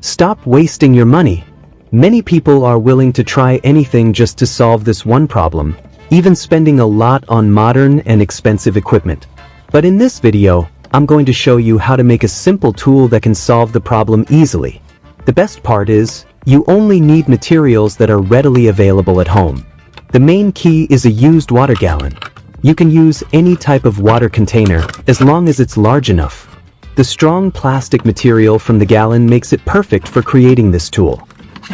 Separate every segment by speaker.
Speaker 1: Stop wasting your money. Many people are willing to try anything just to solve this one problem, even spending a lot on modern and expensive equipment. But in this video, I'm going to show you how to make a simple tool that can solve the problem easily. The best part is, you only need materials that are readily available at home. The main key is a used water gallon. You can use any type of water container as long as it's large enough. The strong plastic material from the gallon makes it perfect for creating this tool.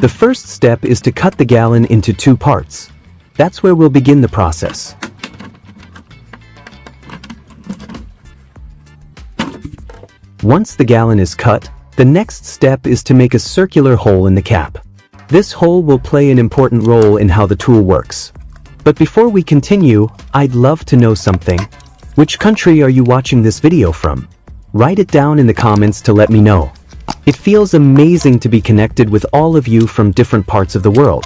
Speaker 1: The first step is to cut the gallon into 2 parts. That's where we'll begin the process. Once the gallon is cut, the next step is to make a circular hole in the cap. This hole will play an important role in how the tool works. But before we continue, I'd love to know something. Which country are you watching this video from? Write it down in the comments to let me know. It feels amazing to be connected with all of you from different parts of the world.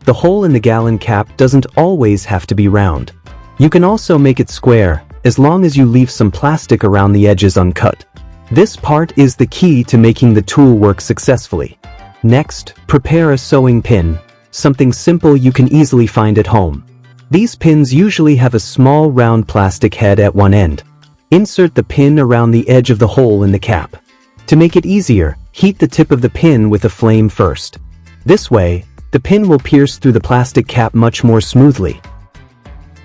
Speaker 1: The hole in the gallon cap doesn't always have to be round. You can also make it square, as long as you leave some plastic around the edges uncut. This part is the key to making the tool work successfully. Next, prepare a sewing pin, something simple you can easily find at home. These pins usually have a small round plastic head at one end. Insert the pin around the edge of the hole in the cap. To make it easier, heat the tip of the pin with a flame first. This way, the pin will pierce through the plastic cap much more smoothly.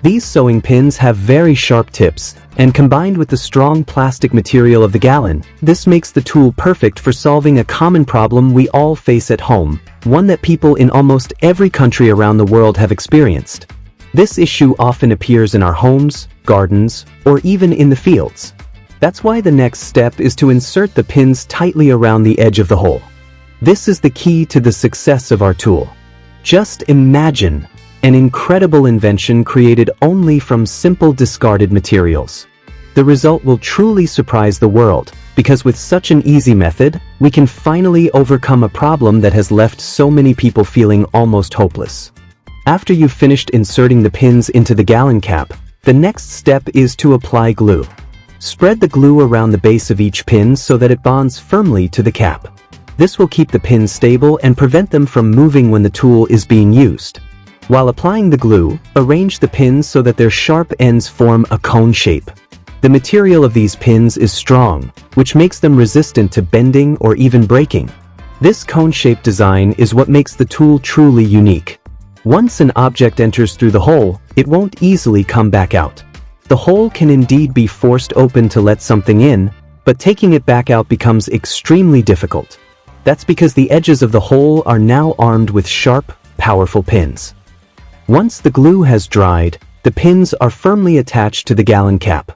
Speaker 1: These sewing pins have very sharp tips, and combined with the strong plastic material of the gallon, this makes the tool perfect for solving a common problem we all face at home, one that people in almost every country around the world have experienced. This issue often appears in our homes, gardens, or even in the fields. That's why the next step is to insert the pins tightly around the edge of the hole. This is the key to the success of our tool. Just imagine an incredible invention created only from simple discarded materials. The result will truly surprise the world, because with such an easy method, we can finally overcome a problem that has left so many people feeling almost hopeless. After you've finished inserting the pins into the gallon cap, the next step is to apply glue. Spread the glue around the base of each pin so that it bonds firmly to the cap. This will keep the pins stable and prevent them from moving when the tool is being used. While applying the glue, arrange the pins so that their sharp ends form a cone shape. The material of these pins is strong, which makes them resistant to bending or even breaking. This cone-shaped design is what makes the tool truly unique. Once an object enters through the hole, it won't easily come back out. The hole can indeed be forced open to let something in, but taking it back out becomes extremely difficult. That's because the edges of the hole are now armed with sharp, powerful pins. Once the glue has dried, the pins are firmly attached to the gallon cap.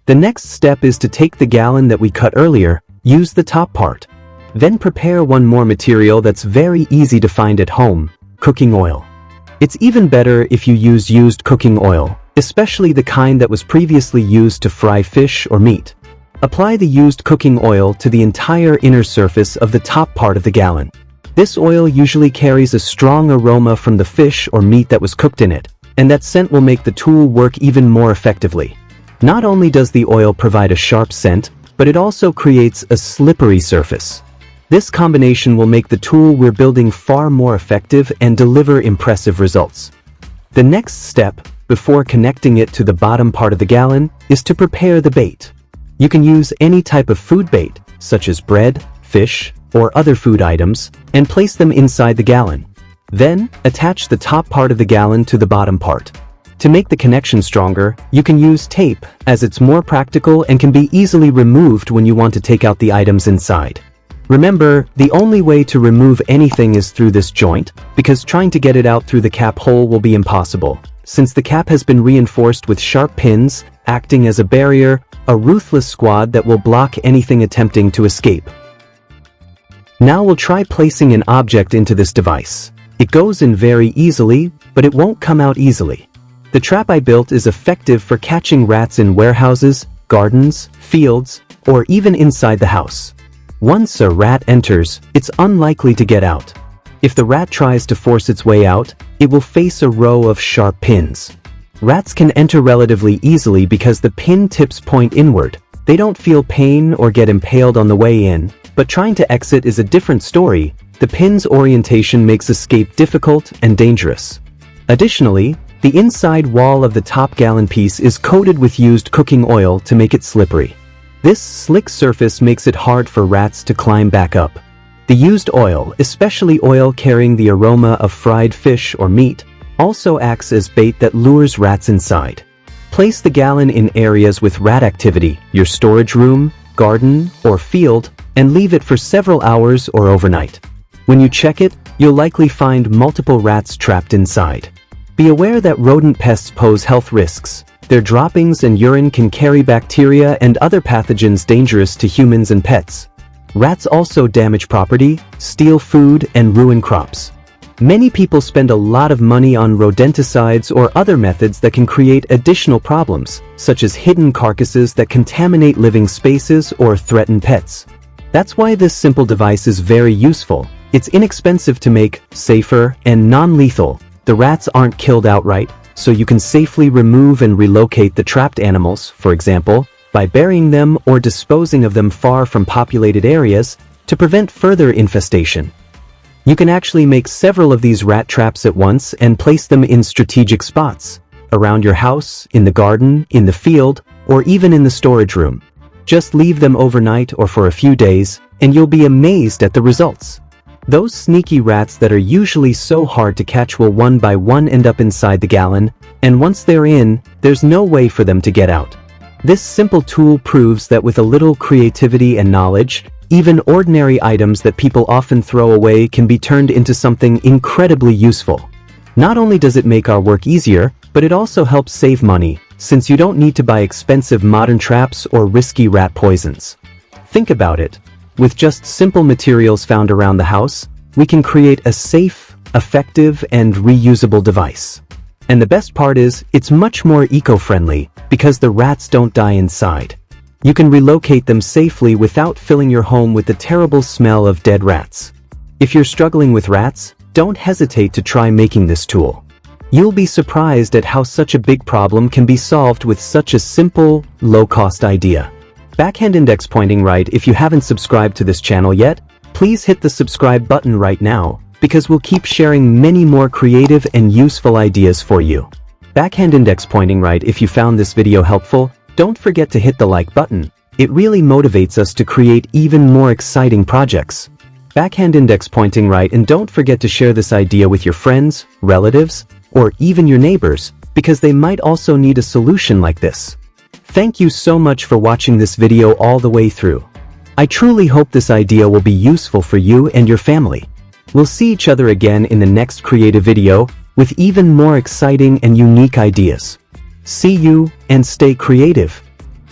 Speaker 1: The next step is to take the gallon that we cut earlier, use the top part. Then prepare one more material that's very easy to find at home: cooking oil. It's even better if you use used cooking oil, especially the kind that was previously used to fry fish or meat. Apply the used cooking oil to the entire inner surface of the top part of the gallon. This oil usually carries a strong aroma from the fish or meat that was cooked in it, and that scent will make the tool work even more effectively. Not only does the oil provide a sharp scent, but it also creates a slippery surface. This combination will make the tool we're building far more effective and deliver impressive results. The next step, before connecting it to the bottom part of the gallon, is to prepare the bait. You can use any type of food bait, such as bread, fish, or other food items, and place them inside the gallon. Then, attach the top part of the gallon to the bottom part. To make the connection stronger, you can use tape, as it's more practical and can be easily removed when you want to take out the items inside. Remember, the only way to remove anything is through this joint, because trying to get it out through the cap hole will be impossible, since the cap has been reinforced with sharp pins, acting as a barrier, a ruthless squad that will block anything attempting to escape. Now we'll try placing an object into this device. It goes in very easily, but it won't come out easily. The trap I built is effective for catching rats in warehouses, gardens, fields, or even inside the house. Once a rat enters, it's unlikely to get out. If the rat tries to force its way out, it will face a row of sharp pins. Rats can enter relatively easily because the pin tips point inward. They don't feel pain or get impaled on the way in, But trying to exit is a different story. The pin's orientation makes escape difficult and dangerous. Additionally, the inside wall of the top gallon piece is coated with used cooking oil to make it slippery. This slick surface makes it hard for rats to climb back up. The used oil, especially oil carrying the aroma of fried fish or meat, also acts as bait that lures rats inside. Place the gallon in areas with rat activity, your storage room, garden, or field, and leave it for several hours or overnight. When you check it, you'll likely find multiple rats trapped inside. Be aware that rodent pests pose health risks. Their droppings and urine can carry bacteria and other pathogens dangerous to humans and pets. Rats also damage property, steal food, and ruin crops. Many people spend a lot of money on rodenticides or other methods that can create additional problems, such as hidden carcasses that contaminate living spaces or threaten pets. That's why this simple device is very useful. It's inexpensive to make, safer, and non-lethal. The rats aren't killed outright, so you can safely remove and relocate the trapped animals, for example, by burying them or disposing of them far from populated areas to prevent further infestation. You can actually make several of these rat traps at once and place them in strategic spots, around your house, in the garden, in the field, or even in the storage room. Just leave them overnight or for a few days, and you'll be amazed at the results. Those sneaky rats that are usually so hard to catch will one by one end up inside the gallon, and once they're in, there's no way for them to get out. This simple tool proves that with a little creativity and knowledge, even ordinary items that people often throw away can be turned into something incredibly useful. Not only does it make our work easier, but it also helps save money, since you don't need to buy expensive modern traps or risky rat poisons. Think about it. With just simple materials found around the house, we can create a safe, effective, and reusable device. And the best part is, it's much more eco-friendly, because the rats don't die inside. You can relocate them safely without filling your home with the terrible smell of dead rats. If you're struggling with rats, don't hesitate to try making this tool. You'll be surprised at how such a big problem can be solved with such a simple, low-cost idea. Backhand index pointing right. If you haven't subscribed to this channel yet, please hit the subscribe button right now, because we'll keep sharing many more creative and useful ideas for you. Backhand index pointing right. If you found this video helpful, don't forget to hit the like button. It really motivates us to create even more exciting projects. Backhand index pointing right, and don't forget to share this idea with your friends, relatives, or even your neighbors, because they might also need a solution like this. Thank you so much for watching this video all the way through. I truly hope this idea will be useful for you and your family. We'll see each other again in the next creative video with even more exciting and unique ideas. See you, and stay creative.